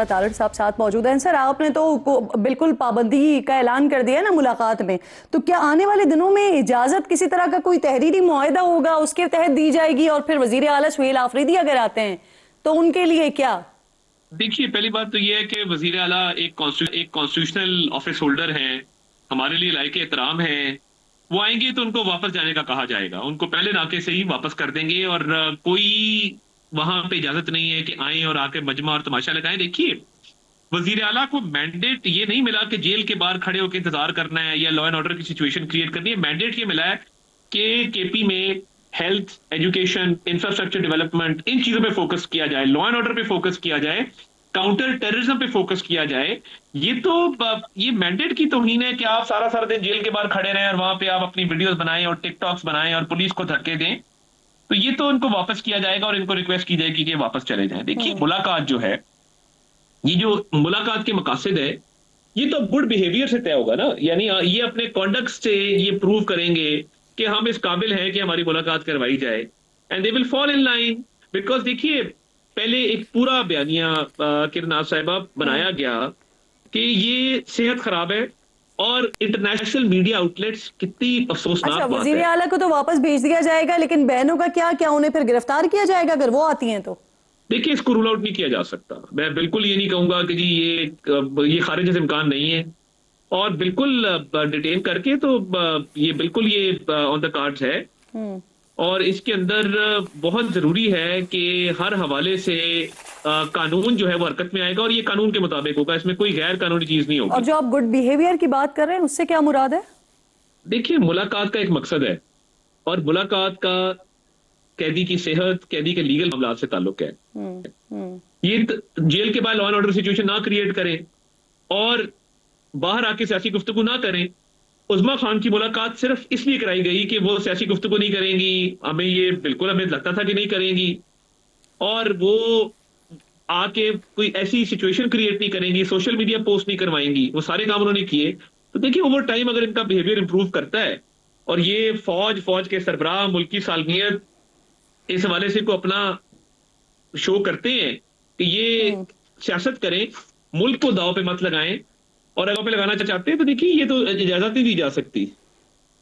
तारड़ साहब साथ मौजूद हैं। सर, आपने तो बिल्कुल पाबंदी का ऐलान कर दिया ना मुलाकात में, तो क्या आने वाले दिनों में इजाजत किसी तरह का कोई तहरीरी मुआहदा होगा उसके तहत दी जाएगी? और फिर वजीर आला सुहेल आफरीदी अगर आते हैं तो उनके लिए क्या? देखिए, पहली बात तो यह है कि वजीर आला एक कॉन्स्टिट्यूशनल ऑफिस होल्डर हैं, हमारे लिए लायक एहतराम हैं। वो आएंगे तो उनको वापस जाने का कहा जाएगा, उनको पहले नाके से ही वापस कर देंगे। और कोई वहां पे इजाजत नहीं है कि आए और आके मजमा और तमाशा लगाएं। देखिए, वजीर आला को मैंडेट ये नहीं मिला कि जेल के बाहर खड़े होकर इंतजार करना है या लॉ एंड ऑर्डर की सिचुएशन क्रिएट करनी है। मैंडेट ये मिला है कि केपी में हेल्थ, एजुकेशन, इंफ्रास्ट्रक्चर डेवलपमेंट, इन चीजों पे फोकस किया जाए, लॉ एंड ऑर्डर पे फोकस किया जाए, काउंटर टेररिज्म पे फोकस किया जाए। ये तो ये मैंडेट की तौहीन है कि आप सारा सारा दिन जेल के बाहर खड़े रहें और वहां पे आप अपनी वीडियोस बनाएं और टिकटॉक्स बनाएं और पुलिस को धक्के दें। तो ये तो इनको वापस किया जाएगा और इनको रिक्वेस्ट की जाएगी कि वापस चले जाएं। देखिए, मुलाकात जो है, ये जो मुलाकात के मकासद है, ये तो गुड बिहेवियर से तय होगा ना। यानी ये अपने कॉन्डक्ट से ये प्रूव करेंगे कि हम इस काबिल हैं कि हमारी मुलाकात करवाई जाए, and they will fall in line. Because देखिए, पहले एक पूरा बयानिया किरनाज साहिबा बनाया गया कि ये सेहत खराब है, और इंटरनेशनल मीडिया आउटलेट्स, कितनी अफसोसनाक अच्छा, बात वजीर है। आला को तो वापस भेज दिया जाएगा, लेकिन बहनों का क्या? क्या उन्हें फिर गिरफ्तार किया जाएगा अगर वो आती हैं तो? देखिए, इसको रूल आउट नहीं किया जा सकता। मैं बिल्कुल ये नहीं कहूंगा कि जी ये खारिज से इम्कान नहीं है, और बिल्कुल डिटेन करके तो ये बिल्कुल ये ऑन द कार्ड्स है। हम्म। और इसके अंदर बहुत जरूरी है कि हर हवाले से कानून जो है वो हरकत में आएगा और ये कानून के मुताबिक होगा, इसमें कोई गैर कानूनी चीज नहीं और होगी। जो आप गुड बिहेवियर की बात कर रहे हैं उससे क्या मुराद है? देखिए, मुलाकात का एक मकसद है, और मुलाकात का कैदी की सेहत, कैदी के लीगल मामला से ताल्लुक है। हम्म। हम्म। ये जेल के बाद लॉ एंड ऑर्डर सिचुएशन ना क्रिएट करें और बाहर आके सियासी गुफ्तगू ना करें। उज़्मा खान की मुलाकात सिर्फ इसलिए कराई गई कि वो सियासी गुफ्तगू नहीं करेंगी, हमें ये बिल्कुल हमें लगता था कि नहीं करेंगी, और वो आके कोई ऐसी सिचुएशन क्रिएट नहीं करेंगी, सोशल मीडिया पोस्ट नहीं करवाएंगी। वो सारे काम उन्होंने किए। तो देखिए, ओवर टाइम अगर इनका बिहेवियर इंप्रूव करता है और ये फौज के सरबराह मुल्क की सालमियत इस हवाले से को अपना शो करते हैं कि ये हम्म। सियासत करें, मुल्क को दांव पे मत लगाएं, और अगर पे लगाना चाहते हैं तो देखिए, ये तो इजाजत नहीं दी जा सकती।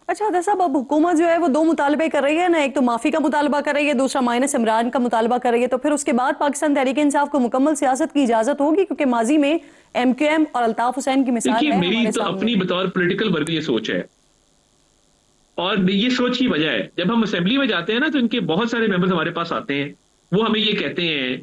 अच्छा हदर साहब, अब हुकूमत जो है वो दो मुतालबे कर रही है ना, एक तो माफी का मुतालबा कर रही है, दूसरा माइनस इमरान का मुतालबा कर रही है। तो फिर उसके बाद पाकिस्तान तहरीक इंसाफ को मुकम्मल सियासत की इजाजत होगी? क्योंकि माजी में MQM और अल्ताफ हुसैन की मिसाल देखिए, है मेरी हमारे तो सामने। अपनी बतौर पॉलिटिकल वर्ग ये सोच है, और ये सोच की वजह है, जब हम असेंबली में जाते हैं ना तो इनके बहुत सारे मेंबर्स हमारे पास आते हैं, वो हमें ये कहते हैं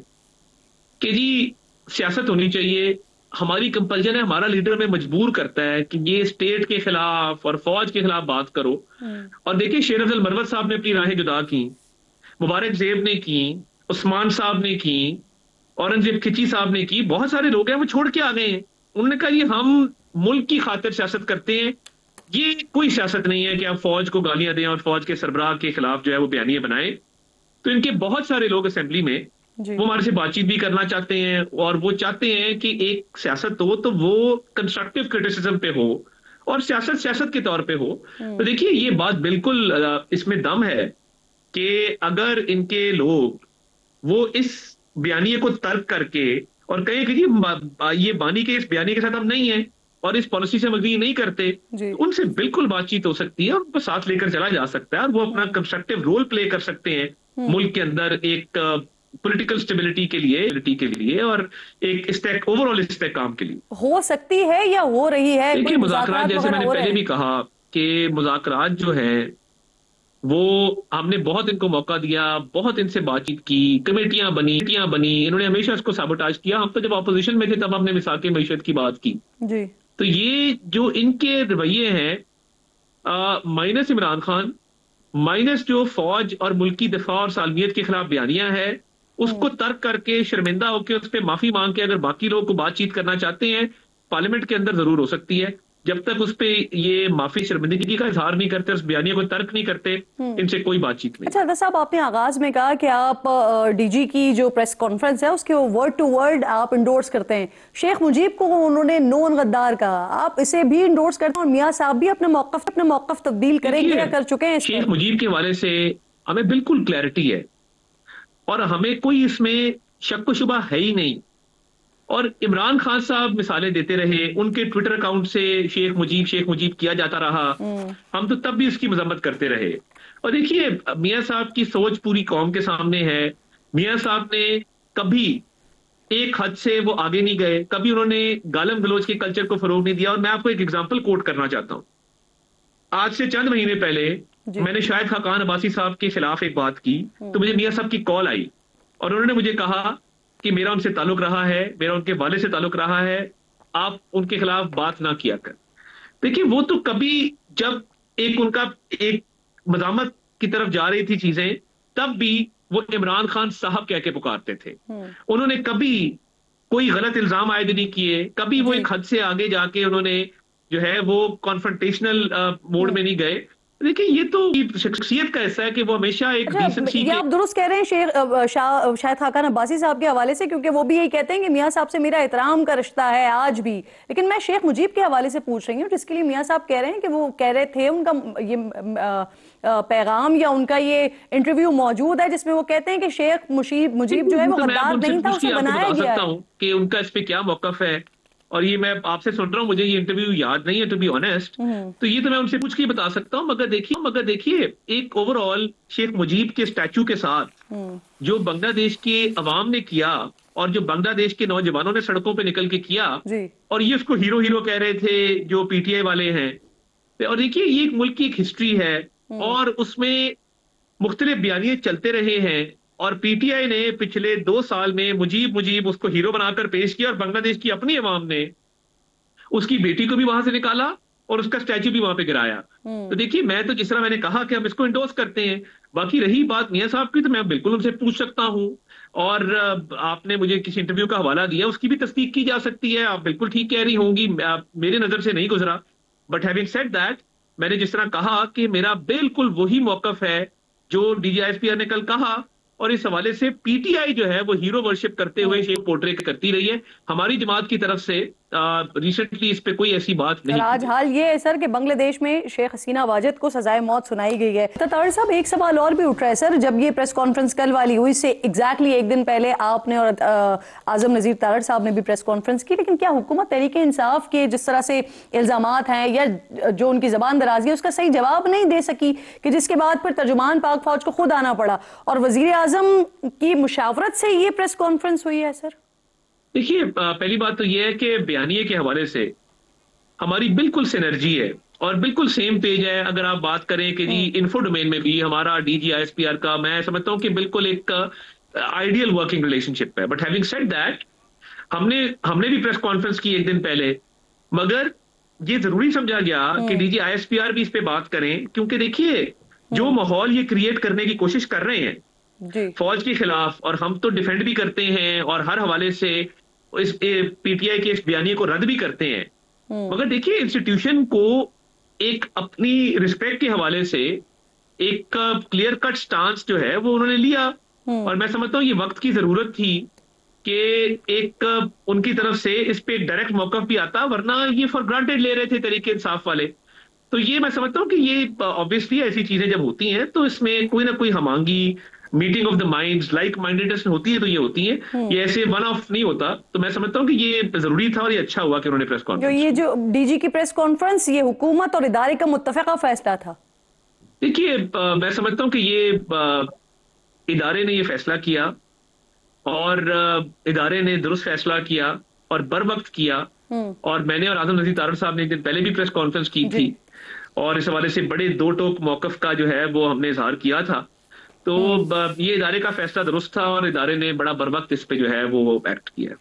कि जी सियासत होनी चाहिए, हमारी कंपल्जन है, हमारा लीडर हमें मजबूर करता है कि ये स्टेट के खिलाफ और फौज के खिलाफ बात करो। हम्म। और देखिए, शेर अफजल मरवत साहब ने अपनी राहें जुदा की, मुबारक जेब ने की, उस्मान साहब ने की, औरंगजेब खिची साहब ने की, बहुत सारे लोग हैं वो छोड़ के आ गए हैं। उन्होंने कहा ये हम मुल्क की खातिर सियासत करते हैं, ये कोई सियासत नहीं है कि आप फौज को गालियां दें और फौज के सरबराह के खिलाफ जो है वो बयानियां बनाएं। तो इनके बहुत सारे लोग असेंबली में जी। वो हमारे से बातचीत भी करना चाहते हैं, और वो चाहते हैं कि एक सियासत हो तो वो कंस्ट्रक्टिव क्रिटिसिज्म पे हो, और सियासत सियासत के तौर पे हो। तो हम्म। देखिए, ये बात बिल्कुल इसमें दम है कि अगर इनके लोग वो इस बयानिए को तर्क करके और कहे कि जी ये बानी के इस बयानी के साथ हम नहीं है और इस पॉलिसी से हम अग्री नहीं करते, जी। तो उनसे बिल्कुल बातचीत हो सकती है और उनको साथ लेकर चला जा सकता है, और वो अपना कंस्ट्रक्टिव रोल प्ले कर सकते हैं हम्म। मुल्क के अंदर एक पॉलिटिकल स्टेबिलिटी के लिए और एक स्टेक ओवरऑल इस्तेहकाम के लिए। हो सकती है या हो रही है? कोई देखिए, मुज़ाकरात, मुज़ाकरात जैसे वगैरह मैंने हो रहे पहले हैं? भी कहा कि मुज़ाकरात जो है वो हमने बहुत इनको मौका दिया, बहुत इनसे बातचीत की, कमेटियां बनी, इन्होंने हमेशा इसको साबोटाज किया। हम तो जब ऑपोजिशन में थे तब हमने मिसाक मईशत की बात की। जी। तो ये जो इनके रवैये हैं, माइनस इमरान खान, माइनस जो फौज और मुल्क की दिफा और सालमियत के खिलाफ बयानियां है, हम्म। उसको तर्क करके शर्मिंदा होकर उस पर माफी मांग के अगर बाकी लोग को बातचीत करना चाहते हैं, पार्लियामेंट के अंदर जरूर हो सकती है। जब तक उस पे ये माफी शर्मिंदगी का इजहार नहीं करते, उस बयानिया को तर्क नहीं करते, हम्म। इनसे कोई बातचीत नहीं। अच्छा हदर साहब, आपने आगाज में कहा कि आप DG की जो प्रेस कॉन्फ्रेंस है उसके वर्ड टू वर्ड आप इंडोर्स करते हैं। शेख मुजीब को उन्होंने नोन गद्दार कहा, आप इसे भी इंडोर्स करते हैं? और मियां साहब भी अपने मौकफ तब्दील करेंगे या देखिए, कर चुके हैं इस शेख पर? मुजीब के हवाले से हमें बिल्कुल क्लैरिटी है, और हमें कोई इसमें शक व शुबा है ही नहीं और इमरान खान साहब मिसालें देते रहे, उनके ट्विटर अकाउंट से शेख मुजीब किया जाता रहा। हम तो तब भी उसकी मजम्मत करते रहे। और देखिए, मियां साहब की सोच पूरी कौम के सामने है। मियां साहब ने कभी एक हद से वो आगे नहीं गए, कभी उन्होंने गालम गलोच के कल्चर को फरोग नहीं दिया। और मैं आपको एक एग्जांपल कोट करना चाहता हूं। आज से चंद महीने पहले जी। मैंने शाहिद खाकान अब्बासी साहब के खिलाफ एक बात की, तो मुझे मियां साहब की कॉल आई और उन्होंने मुझे कहा कि मेरा उनसे ताल्लुक रहा है, मेरा उनके वाले से ताल्लुक रहा है, आप उनके खिलाफ बात ना किया कर। देखिए, वो तो कभी, जब एक उनका एक मजामत की तरफ जा रही थी चीजें, तब भी वो इमरान खान साहब कह के पुकारते थे। उन्होंने कभी कोई गलत इल्जाम आयद नहीं किए, कभी वो जी। एक हद से आगे जाके उन्होंने जो है वो कॉन्फ्रंटेशनल मोड में नहीं गए। देखिए, ये तो शख्सियत का हिस्सा है कि वो हमेशा एक अच्छा, डिसेंसी ये के। आप दुरुस्त कह रहे हैं शाहिद खाकान अब्बासी साहब के हवाले से, क्योंकि वो भी यही कहते हैं कि मियां साहब से मेरा एहतराम का रिश्ता है आज भी। लेकिन मैं शेख मुजीब के हवाले से पूछ रही हूँ, जिसके लिए मियां साहब कह रहे हैं कि वो कह रहे थे, उनका ये पैगाम या उनका ये इंटरव्यू मौजूद है जिसमें वो कहते हैं कि शेख मुजीब जो है वो तो मैं गद्दार उनसे नहीं था, पूछ के उसे आपको बनाया बता गया सकता है। हूँ कि उनका इस पे क्या मौकफ है। और ये मैं आपसे सुन रहा हूँ, मुझे ये इंटरव्यू याद नहीं है, टू बी ऑनेस्ट। तो ये तो मैं उनसे पूछ के ही बता सकता हूँ। मगर देखिए, एक ओवरऑल शेख मुजीब के स्टैचू के साथ जो बांग्लादेश के अवाम ने किया और जो बांग्लादेश के नौजवानों ने सड़कों पे निकल के किया, जी। और ये उसको हीरो हीरो कह रहे थे जो पीटीआई वाले हैं। और देखिए, ये एक मुल्क की एक हिस्ट्री है और उसमें मुख्तलिफ बयानिए चलते रहे हैं। और पीटीआई ने पिछले 2 साल में मुजीब मुजीब उसको हीरो बनाकर पेश किया और बांग्लादेश की अपनी अवाम ने उसकी बेटी को भी वहां से निकाला और उसका स्टैचू भी वहां पे गिराया। तो देखिए, मैं तो जिस तरह मैंने कहा कि हम इसको इंडोर्स करते हैं। बाकी रही बात मियां साहब की, तो मैं बिल्कुल उनसे पूछ सकता हूं। और आपने मुझे किसी इंटरव्यू का हवाला दिया, उसकी भी तस्दीक की जा सकती है। आप बिल्कुल ठीक कह रही होंगी, मेरे नजर से नहीं गुजरा। बट हैविंग सेड दैट, मैंने जिस तरह कहा कि मेरा बिल्कुल वही मौकफ है जो डीजीआईएसपीआर ने कल कहा। और इस हवाले से पीटीआई जो है वो हीरो वर्शिप करते हुए शेख पोर्ट्रेट करती रही है। हमारी जमात की तरफ से रिसेंटली इस पे कोई ऐसी बात सर, नहीं की आज गई। हाल ये है सर कि बांग्लादेश में शेख हसीना वाजिद को सजाए मौत सुनाई गई है। तो तार साहब, एक सवाल और भी उठ रहा है सर, जब ये प्रेस कॉन्फ्रेंस कल वाली हुई से एग्जैक्टली एक दिन पहले आपने और आजम नजीर तारड़ साहब ने भी प्रेस कॉन्फ्रेंस की, लेकिन क्या हुकूमत तहरीक इंसाफ के जिस तरह से इल्जामात हैं या जो उनकी जबान दराजी है उसका सही जवाब नहीं दे सकी, कि जिसके बाद फिर तर्जुमान पाक फौज को खुद आना पड़ा और वजीर आजम की मुशावरत से ये प्रेस कॉन्फ्रेंस हुई है? सर देखिए, पहली बात तो ये है कि बयानिए के हवाले से हमारी बिल्कुल सिनर्जी है और बिल्कुल सेम पेज है। अगर आप बात करें कि जी इन्फो डोमेन में भी हमारा डीजीआईएसपीआर का, मैं समझता हूं कि बिल्कुल एक आइडियल वर्किंग रिलेशनशिप है। बट हैविंग सेड दैट, हमने हमने भी प्रेस कॉन्फ्रेंस की एक दिन पहले, मगर ये जरूरी समझा गया कि डीजीआईएसपीआर भी इस पे बात करें, क्योंकि देखिए, जो माहौल ये क्रिएट करने की कोशिश कर रहे हैं जी। फौज के खिलाफ, और हम तो डिफेंड भी करते हैं और हर हवाले से इस पीटीआई के इस बयानिए को रद्द भी करते हैं। मगर देखिए, इंस्टीट्यूशन को एक अपनी रिस्पेक्ट के हवाले से एक क्लियर कट स्टांस जो है वो उन्होंने लिया। और मैं समझता हूँ ये वक्त की जरूरत थी कि एक उनकी तरफ से इस पे एक डायरेक्ट मौकफ भी आता, वरना ये फॉर ग्रांटेड ले रहे थे तरीके इंसाफ वाले। तो ये मैं समझता हूँ कि ये ऑब्वियसली ऐसी चीजें जब होती हैं तो इसमें कोई ना कोई हमांगी, meeting of the minds, like mindedness होती है, तो ये होती है। ये ऐसे वन ऑफ नहीं होता। तो मैं समझता हूँ कि ये जरूरी था और ये अच्छा हुआ कि उन्होंने प्रेस कॉन्फ्रेंस। जो डीजी की प्रेस कॉन्फ्रेंस, ये हुकूमत और इदारे का मुत्तफिका फैसला था? देखिए, मैं समझता हूँ कि ये इदारे ने ये फैसला किया और इदारे ने दुरुस्त फैसला किया और बर वक्त किया। और मैंने और आजम नजीर तारड़ साहब ने एक दिन पहले भी प्रेस कॉन्फ्रेंस की थी और इस हवाले से बड़े दो टोक मौकफ का जो है वो हमने इजहार किया था। तो ये इदारे का फैसला दुरुस्त था और इदारे ने बड़ा बर वक्त इस पे जो है वो एक्ट किया।